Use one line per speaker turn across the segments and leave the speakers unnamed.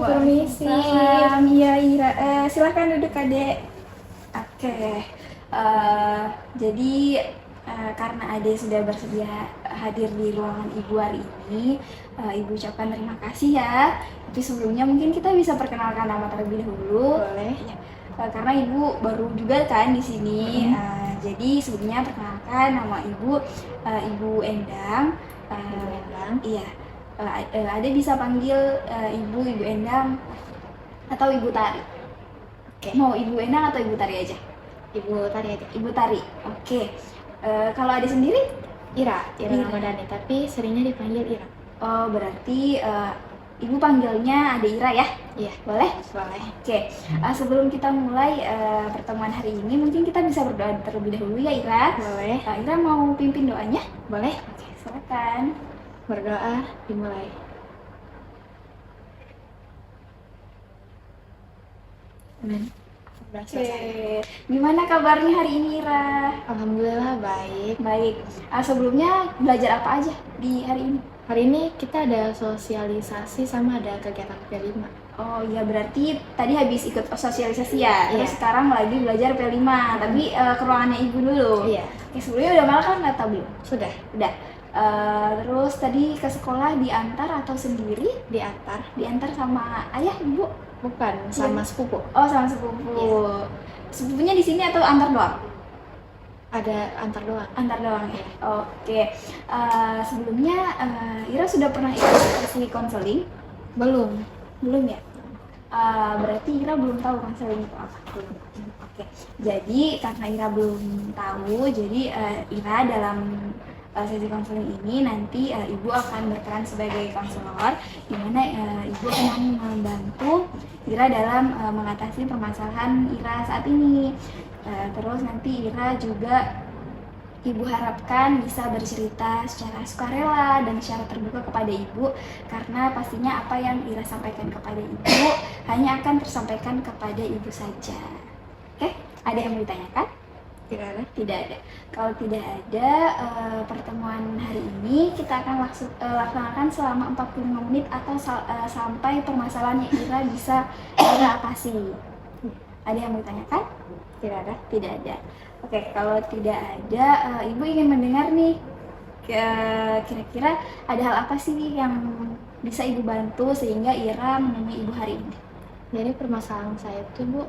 Permisi.
Waalaikumsalam. Iya, Ira. Silakan duduk, Adek. Oke. Eh, jadi karena Ade sudah bersedia hadir di ruangan Ibu hari ini, Ibu ucapkan terima kasih ya. Tapi sebelumnya mungkin kita bisa perkenalkan nama terlebih dahulu.
Boleh.
Ya, karena Ibu baru juga kan di sini. Jadi sebelumnya perkenalkan nama Ibu, Ibu Endang. Iya. Ade bisa panggil Ibu Endang atau Ibu Tari.
Oke.
Mau Ibu Endang atau Ibu Tari aja?
Ibu Tari aja.
Ibu Tari. Oke. Kalau Ade sendiri?
Ira
Ira.
Ramadhani, tapi seringnya dipanggil Ira.
Oh, berarti Ibu panggilnya Ade Ira ya?
Iya.
Boleh?
Boleh.
Oke. Sebelum kita mulai pertemuan hari ini, mungkin kita bisa berdoa terlebih dahulu ya, Ira?
Boleh.
Ira mau pimpin doanya?
Boleh.
Oke, silakan.
Berdoa dimulai.
Amin.
Udah
Oke.
selesai.
Gimana kabarnya hari ini, Ira?
Alhamdulillah baik.
Baik. Sebelumnya belajar apa aja di hari ini?
Hari ini kita ada sosialisasi sama ada kegiatan P5.
Oh iya, berarti tadi habis ikut sosialisasi ya?
Iya.
Terus sekarang lagi belajar P5, tapi ke ruangannya Ibu dulu?
Iya.
Oke, sebelumnya udah makan atau belum?
Sudah.
Udah. Terus tadi ke sekolah diantar atau sendiri?
Diantar.
Diantar sama ayah, ibu?
Bukan, sama sepupu.
Oh, sama sepupu.
Iya.
Sepupunya di sini atau antar doang?
Ada antar doang.
Antar doang ya. Oke. Sebelumnya Ira sudah pernah ikut sesi konseling?
Belum.
Belum ya? Berarti Ira belum tahu konseling itu apa? Belum. Oke. Jadi karena Ira belum tahu, jadi Ira dalam sesi konseling ini nanti Ibu akan berperan sebagai konselor, di mana Ibu akan membantu Ira dalam mengatasi permasalahan Ira saat ini. Terus nanti Ira juga Ibu harapkan bisa bercerita secara sukarela dan secara terbuka kepada Ibu, karena pastinya apa yang Ira sampaikan kepada Ibu hanya akan tersampaikan kepada Ibu saja. Oke? Ada yang mau ditanyakan?
Tidak ada.
Tidak ada. Kalau tidak ada, pertemuan hari ini kita akan laksanakan selama 45 menit atau sampai permasalahan yang Ira bisa Ira atasi. Ada yang mau ditanyakan?
Tidak ada.
Tidak ada. Oke, kalau tidak ada, Ibu ingin mendengar nih, kira-kira ada hal apa sih yang bisa Ibu bantu sehingga Ira menemui Ibu hari ini?
Jadi permasalahan saya tuh, Bu,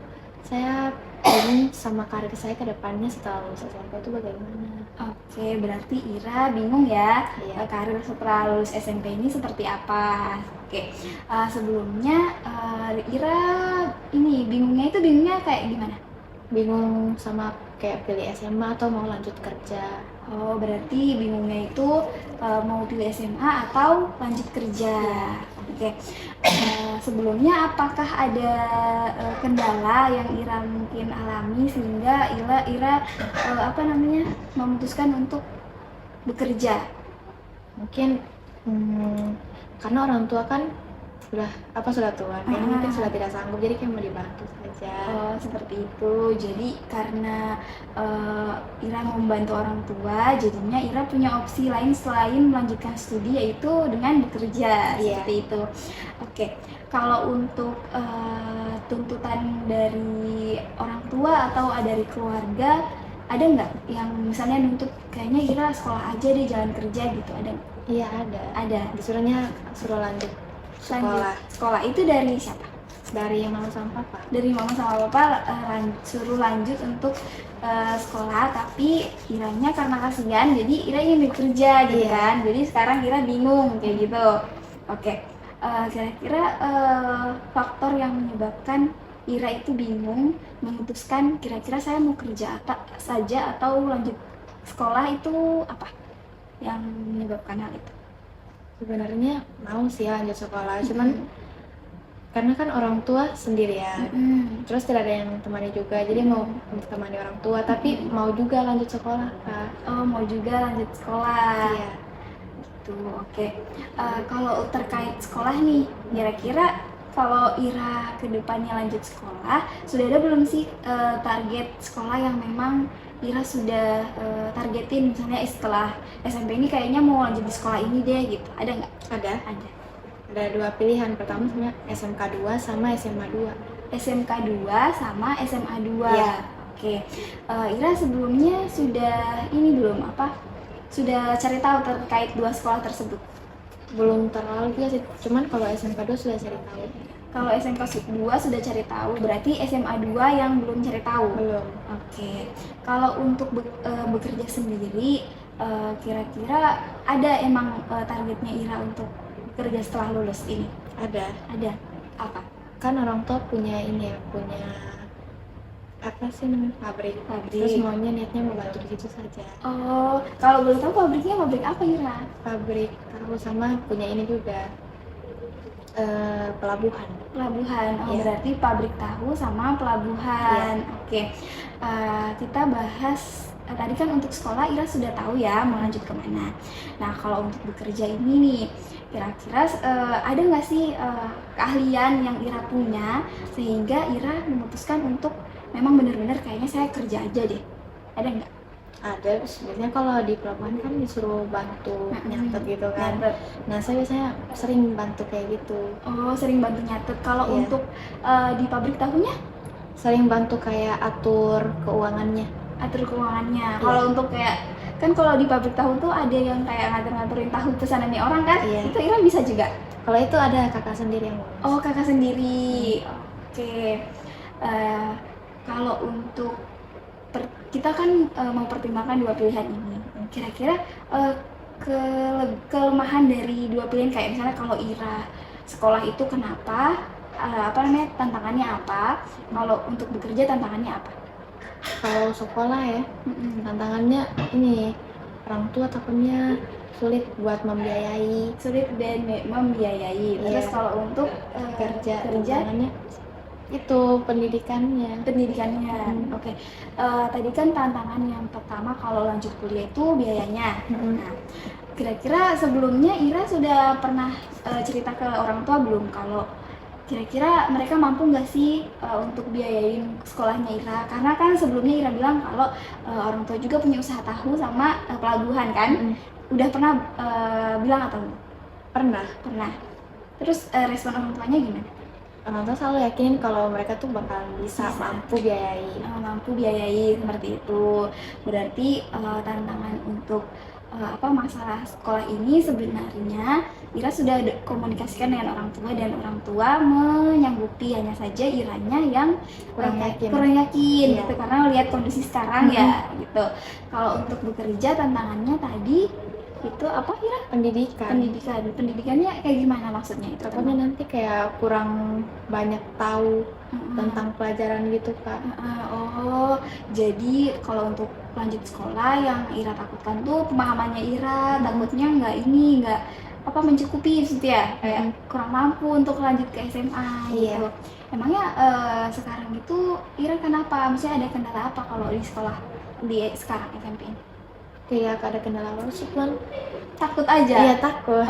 saya bingung sama karir saya ke depannya setelah lulus SMP itu bagaimana.
Oke, berarti Ira bingung ya,
Iya.
karir setelah lulus SMP ini seperti apa. Oke, sebelumnya Ira ini bingungnya kayak gimana?
Bingung sama kayak pilih SMA atau mau lanjut kerja.
Oh, berarti bingungnya itu mau pilih SMA atau lanjut kerja. Oke. Sebelumnya apakah ada kendala yang Ira mungkin alami sehingga Ira memutuskan untuk bekerja?
Mungkin karena orang tua kan sudah tua, kayaknya mungkin sudah tidak sanggup, jadi kayak mau dibantu saja.
Oh, seperti itu. Jadi karena Ira mau membantu orang tua, jadinya Ira punya opsi lain selain melanjutkan studi, yaitu dengan bekerja.
Iya.
Seperti itu. Oke. Kalau untuk tuntutan dari orang tua atau dari keluarga, ada nggak yang misalnya nuntut kayaknya Ira sekolah aja deh, jangan kerja gitu, ada nggak?
Iya ada.
Ada.
Disuruhnya suruh lanjut sekolah.
Sekolah itu dari siapa?
Dari mama sama papa.
Dari mama sama papa suruh lanjut untuk sekolah, tapi Iranya karena kasihan jadi Ira ingin bekerja gitu kan, jadi sekarang Ira bingung kayak gitu. Oke. Kira-kira faktor yang menyebabkan Ira itu bingung memutuskan kira-kira saya mau kerja saja atau lanjut sekolah itu apa yang menyebabkan hal itu?
Sebenarnya mau sih lanjut sekolah, cuman karena kan orang tua sendirian, terus tidak ada yang temani juga, jadi mau temani orang tua, tapi mau juga lanjut sekolah, Kak.
Oh, mau juga lanjut sekolah.
Iya.
Gitu, oke. Kalau terkait sekolah nih, kira-kira kalau Ira kedepannya lanjut sekolah, sudah ada belum sih target sekolah yang memang Ira sudah targetin, misalnya setelah SMP ini kayaknya mau lanjut di sekolah ini deh gitu, ada nggak?
Ada.
Ada.
ada 2 pilihan. Pertama sebenarnya SMK 2 sama SMA 2.
SMK 2 sama SMA 2.
Iya.
Oke. Ira sebelumnya sudah ini belum apa? Sudah cari tahu terkait dua sekolah tersebut?
Belum terlalu juga sih, cuman kalau SMK 2 sudah cari tahu.
Kalau SMK 2 sudah cari tahu, berarti SMA 2 yang belum cari tahu.
Belum.
Oke. Kalau untuk bekerja sendiri, kira-kira ada emang targetnya Ira untuk bekerja setelah lulus ini?
Ada.
Ada. Apa?
Kan orang tua punya ini ya, punya apa sih namanya, pabrik. Terus maunya niatnya mau bantu di situ saja.
Oh, kalau boleh tahu pabriknya pabrik apa Ira?
Pabrik tahu sama punya ini juga pelabuhan.
Pelabuhan. Oh,
Iya.
berarti pabrik tahu sama pelabuhan. Oke. Kita bahas tadi kan untuk sekolah Ira sudah tahu ya mau lanjut kemana. Nah, kalau untuk bekerja ini nih, kira-kira ada nggak sih keahlian yang Ira punya sehingga Ira memutuskan untuk memang benar-benar kayaknya saya kerja aja deh? Ada nggak?
Ada, biasanya kalau di pelabuhan kan disuruh bantu nyatet gitu kan.
Nyatet.
Nah, saya biasanya sering bantu kayak gitu.
Oh, sering bantu nyatet. Kalau
Iya.
untuk di pabrik tahunya?
Sering bantu kayak atur keuangannya.
Atur keuangannya.
Iya.
Kalau untuk kayak kan kalau di pabrik tahu tuh ada yang kayak ngatur-ngaturin tahu pesanannya orang kan?
Iya.
Itu Ira bisa juga?
Kalau itu ada kakak sendiri yang ngurus.
Oh, kakak sendiri. Oke. Kalau untuk kita kan mau pertimbangkan dua pilihan ini. Kira-kira kelemahan dari dua pilihan kayak misalnya kalau Ira sekolah itu kenapa? Apa namanya, tantangannya apa? Kalau untuk bekerja tantangannya apa?
Kalau sekolah ya, tantangannya ini orang tua takutnya sulit buat membiayai.
Sulit dan membiayai. Terus
Iya.
kalau untuk
kerja
kerja
tantangannya itu pendidikannya.
Oke. Tadi kan tantangan yang pertama kalau lanjut kuliah itu biayanya. Nah, kira-kira sebelumnya Ira sudah pernah cerita ke orang tua belum kalau kira-kira mereka mampu nggak sih untuk biayain sekolahnya Ira? Karena kan sebelumnya Ira bilang kalau orang tua juga punya usaha tahu sama pelabuhan kan? Udah pernah bilang atau belum?
Pernah.
Pernah. Terus respon orang tuanya gimana?
Orang tua selalu yakinin kalau mereka tuh bakal bisa mampu biayai.
Mampu biayai seperti itu. Berarti tantangan untuk masalah sekolah ini sebenarnya Ira sudah komunikasikan dengan orang tua dan orang tua menyanggupi, hanya saja Iranya yang kurang yakin
Iya.
gitu karena lihat kondisi sekarang ya gitu. Kalau untuk bekerja tantangannya tadi itu apa Ira? Pendidikannya kayak gimana maksudnya itu?
Takutnya nanti kayak kurang banyak tahu tentang pelajaran gitu Kak.
Oh, jadi kalau untuk lanjut sekolah yang Ira takutkan tuh pemahamannya Ira takutnya nggak mencukupi gitu ya, kayak kurang mampu untuk lanjut ke SMA
Iya.
gitu. Emangnya sekarang itu Ira kenapa? Maksudnya ada kendala apa kalau di sekolah di sekarang SMP ini?
Kayak ada kendala apa sih cuman
Takut aja?
iya takut.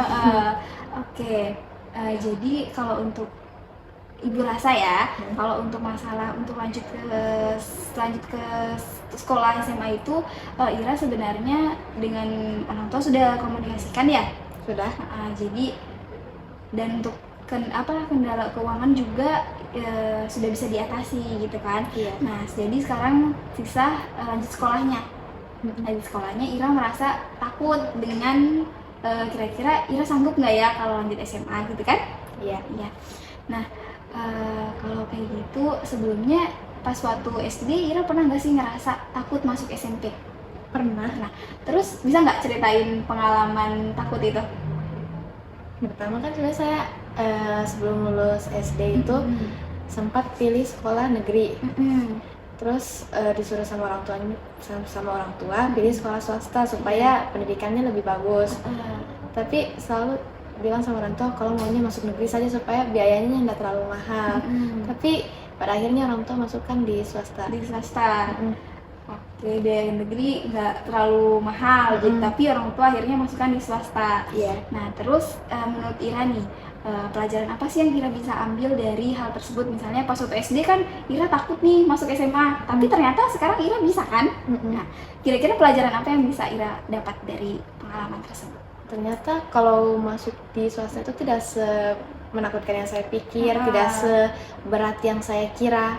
Oke. Jadi kalau untuk Ibu rasa ya, kalau untuk masalah untuk lanjut ke sekolah SMA itu Ira sebenarnya dengan orang tua sudah komunikasikan ya?
Sudah.
Jadi dan untuk kendala keuangan juga sudah bisa diatasi gitu kan?
Iya.
Nah, jadi sekarang sisa lanjut sekolahnya. Lanjut sekolahnya Ira merasa takut dengan kira-kira Ira sanggup nggak ya kalau lanjut SMA gitu kan?
Iya.
Nah, kalau kayak gitu sebelumnya pas waktu SD Ira pernah nggak sih ngerasa takut masuk SMP?
Pernah.
Nah, terus bisa nggak ceritain pengalaman takut itu?
Pertama kan sebenarnya saya sebelum lulus SD itu sempat pilih sekolah negeri. Terus disuruh sama orang tua pilih sekolah swasta supaya pendidikannya lebih bagus. Tapi selalu bilang sama orang tua kalau maunya masuk negeri saja supaya biayanya nggak terlalu mahal. Tapi pada akhirnya orang tua masukkan di swasta.
Oke, dari negeri nggak terlalu mahal, jadi tapi orang tua akhirnya masukkan di swasta.
Iya.
Nah, terus menurut Ira nih, pelajaran apa sih yang Ira bisa ambil dari hal tersebut? Misalnya pas waktu SD kan Ira takut nih masuk SMA, tapi ternyata sekarang Ira bisa kan? Nah, kira-kira pelajaran apa yang bisa Ira dapat dari pengalaman tersebut?
Ternyata kalau masuk di swasta itu tidak menakutkan yang saya pikir,
Ah.
tidak seberat yang saya kira.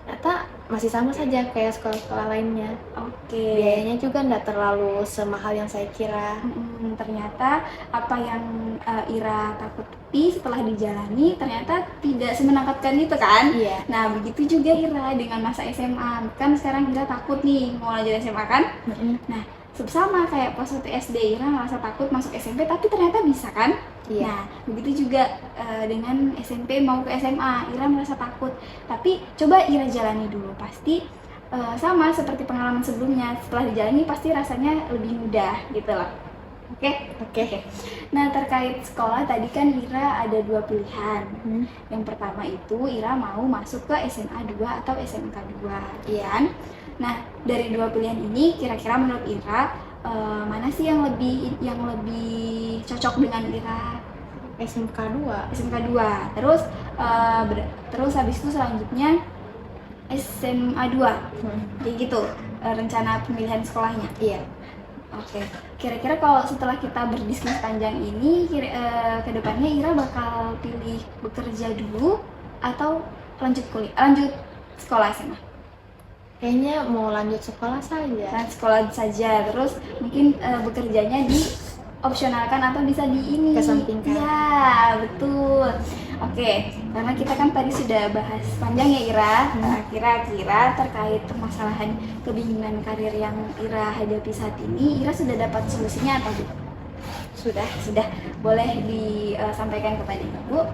Ternyata masih sama saja kayak sekolah-sekolah lainnya.
Oke.
Biayanya juga tidak terlalu semahal yang saya kira.
Ternyata apa yang Ira takuti setelah dijalani ternyata tidak semenakutkan itu kan?
Iya.
Nah begitu juga Ira dengan masa SMA. Kan sekarang Ira takut nih mau lanjut SMA kan? Nah sama kayak pas waktu SD Ira merasa takut masuk SMP tapi ternyata bisa kan?
Iya.
Nah begitu juga dengan SMP mau ke SMA Ira merasa takut tapi coba Ira jalani dulu pasti sama seperti pengalaman sebelumnya, setelah dijalani pasti rasanya lebih mudah gitu loh. Oke. Nah terkait sekolah tadi kan Ira ada 2 pilihan. Yang pertama itu Ira mau masuk ke SMA 2 atau SMK 2,
Iya.
kan? Nah dari 2 pilihan ini kira-kira menurut Ira mana sih yang lebih cocok dengan Ira?
SMK 2.
SMK 2. Terus habis itu selanjutnya SMA 2. Kayak gitu rencana pemilihan sekolahnya.
Iya.
Oke. Kira-kira kalau setelah kita berdiskusi panjang ini ke depannya Ira bakal pilih bekerja dulu atau lanjut sekolah SMA?
Kayaknya mau lanjut sekolah saja.
Nah, sekolah saja terus mungkin bekerjanya di opsionalkan atau bisa di ini
Kesampingkan.
ya betul. Oke, karena kita kan tadi sudah bahas panjang ya Ira. Kira-kira terkait permasalahan kebingungan karir yang Ira hadapi saat ini, Ira sudah dapat solusinya atau belum? Sudah. Boleh disampaikan kepada Ibu.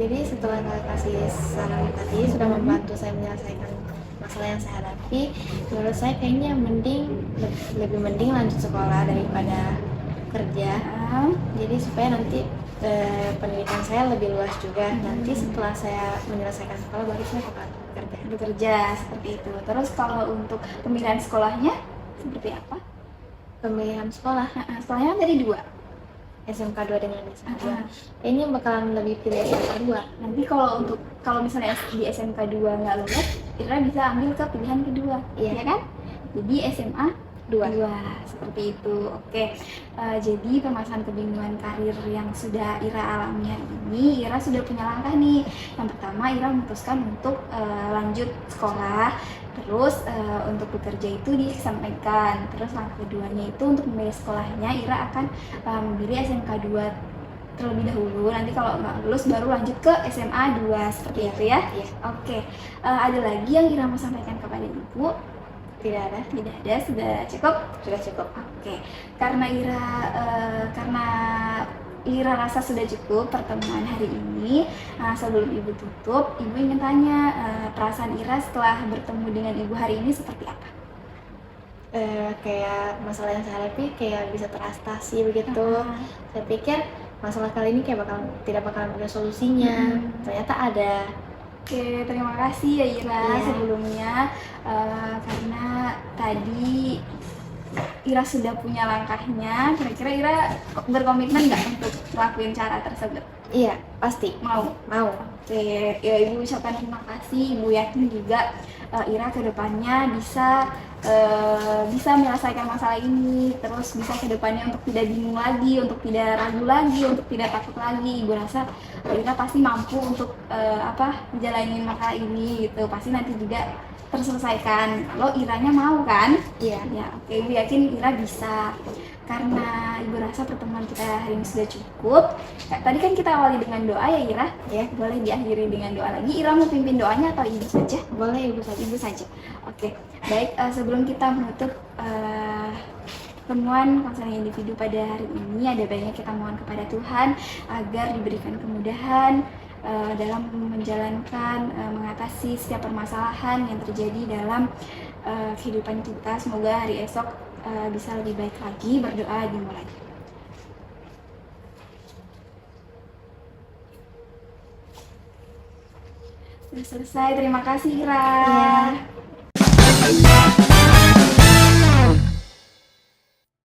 Jadi setelah saya kasih saran tadi sudah membantu saya menyelesaikan masalah yang saya hadapi, menurut saya kayaknya lebih mending lanjut sekolah daripada kerja. Jadi supaya nanti pendidikan saya lebih luas juga. Nanti setelah saya menyelesaikan sekolah baru saya bakal
bekerja seperti itu. Terus kalau untuk pemilihan sekolahnya seperti apa?
Pemilihan sekolah
Sekolahnya tadi 2.
SMK 2 dengan SMK 2. Kayaknya bakalan lebih pilih SMK 2.
Nanti kalau misalnya di SMK 2 nggak lolos, Ira bisa ambil ke pilihan kedua,
Iya.
ya kan? Jadi SMA 2 seperti itu. Oke. Jadi permasalahan kebingungan karir yang sudah Ira alami hari ini, Ira sudah punya langkah nih. Yang pertama Ira memutuskan untuk lanjut sekolah. Terus untuk bekerja itu disampaikan. Terus langkah keduanya itu untuk memilih sekolahnya, Ira akan memilih SMK 2 terlebih dahulu. Nanti kalau nggak lulus baru lanjut ke SMA 2 seperti itu ya.
Iya.
Oke. Ada lagi yang Ira mau sampaikan kepada Ibu?
Tidak ada.
Sudah cukup. Oke. Karena Ira rasa sudah cukup pertemuan hari ini. Sebelum Ibu tutup, Ibu ingin tanya perasaan Ira setelah bertemu dengan Ibu hari ini seperti apa?
Kayak masalah yang saya hadapi kayak bisa teratasi begitu. Saya pikir masalah kali ini kayak tidak bakalan punya solusinya. Ternyata ada.
Oke, terima kasih ya Ira
Iya.
sebelumnya karena tadi Ira sudah punya langkahnya. Kira-kira Ira berkomitmen nggak untuk ngelakuin cara tersebut?
Iya, pasti.
Mau. Oke, ya Ibu ucapkan terima kasih. Ibu yakin juga Ira kedepannya bisa menyelesaikan masalah ini, terus bisa kedepannya untuk tidak bingung lagi, untuk tidak ragu lagi, untuk tidak takut lagi. Ibu rasa Ira pasti mampu untuk menjalani masalah ini gitu. Pasti nanti juga terselesaikan. Lo Iranya mau kan?
Iya.
Ya, oke. Ibu yakin Ira bisa. Karena Ibu rasa pertemuan kita hari ini sudah cukup. Tadi kan kita awali dengan doa ya Ira.
Ya.
Boleh diakhiri dengan doa lagi. Ira mau pimpin doanya atau Ibu saja?
Boleh Ibu saja.
Ibu saja. Oke. Baik, sebelum kita menutup temuan konseling individu pada hari ini, ada banyak kita mohon kepada Tuhan agar diberikan kemudahan dalam menjalankan mengatasi setiap permasalahan yang terjadi dalam kehidupan kita. Semoga hari esok bisa lebih baik lagi. Berdoa dimulai. Sudah selesai. Terima kasih Ira.
Iya.